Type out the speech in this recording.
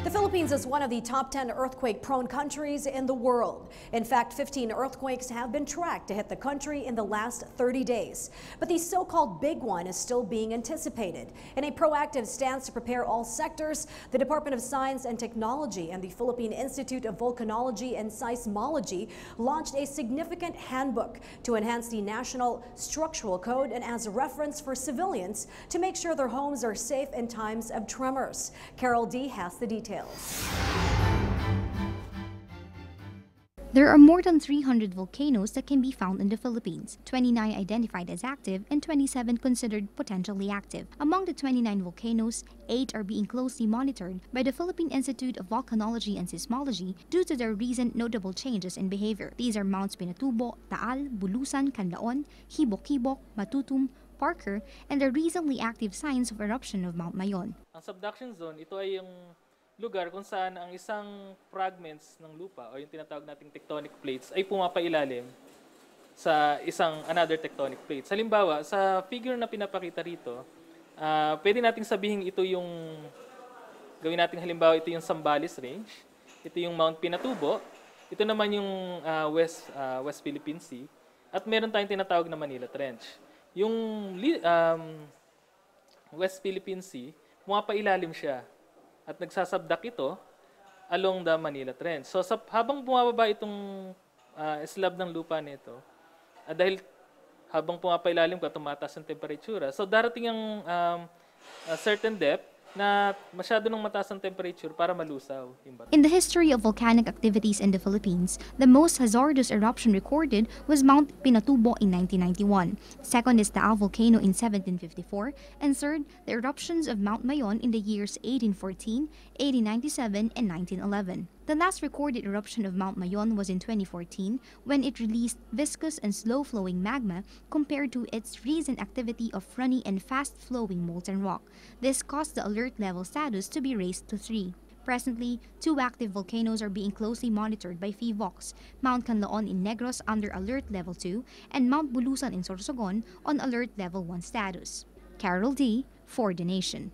The Philippines is one of the top 10 earthquake-prone countries in the world. In fact, 15 earthquakes have been tracked to hit the country in the last 30 days. But the so-called big one is still being anticipated. In a proactive stance to prepare all sectors, the Department of Science and Technology and the Philippine Institute of Volcanology and Seismology launched a significant handbook to enhance the National Structural Code and as a reference for civilians to make sure their homes are safe in times of tremors. Carol D. has the details. There are more than 300 volcanoes that can be found in the Philippines, 29 identified as active and 27 considered potentially active. Among the 29 volcanoes, 8 are being closely monitored by the Philippine Institute of Volcanology and Seismology due to their recent notable changes in behavior. These are Mounts Pinatubo, Taal, Bulusan, Canlaon, Hibok-Hibok, Matutum, Parker, and the recently active signs of eruption of Mount Mayon. Ang subduction zone, ito ay yung lugar kung saan ang isang fragments ng lupa o yung tinatawag nating tectonic plates ay pumapailalim sa another tectonic plate. Halimbawa, sa figure na pinapakita rito, pwede nating sabihin ito yung, gawin nating halimbawa ito yung Zambales Range, ito yung Mount Pinatubo, ito naman yung West Philippine Sea, at meron tayong tinatawag na Manila Trench. Yung West Philippine Sea, pumapailalim siya. At nagsasabdak ito along the Manila Trench. So habang bumababa itong slab ng lupa nito, dahil habang pumapailalim ka, tumataas ang temperatura. So darating ang certain depth na masyado nang mataas ang temperature para malusaw yung bato. In the history of volcanic activities in the Philippines, the most hazardous eruption recorded was Mount Pinatubo in 1991. Second is Taal volcano in 1754, and third, the eruptions of Mount Mayon in the years 1814, 1897, and 1911. The last recorded eruption of Mount Mayon was in 2014 when it released viscous and slow-flowing magma compared to its recent activity of runny and fast-flowing molten rock. This caused the alert level status to be raised to 3. Presently, 2 active volcanoes are being closely monitored by PHIVOLCS, Mount Canlaon in Negros under Alert Level 2 and Mount Bulusan in Sorsogon on Alert Level 1 status. Carol D. for The Nation.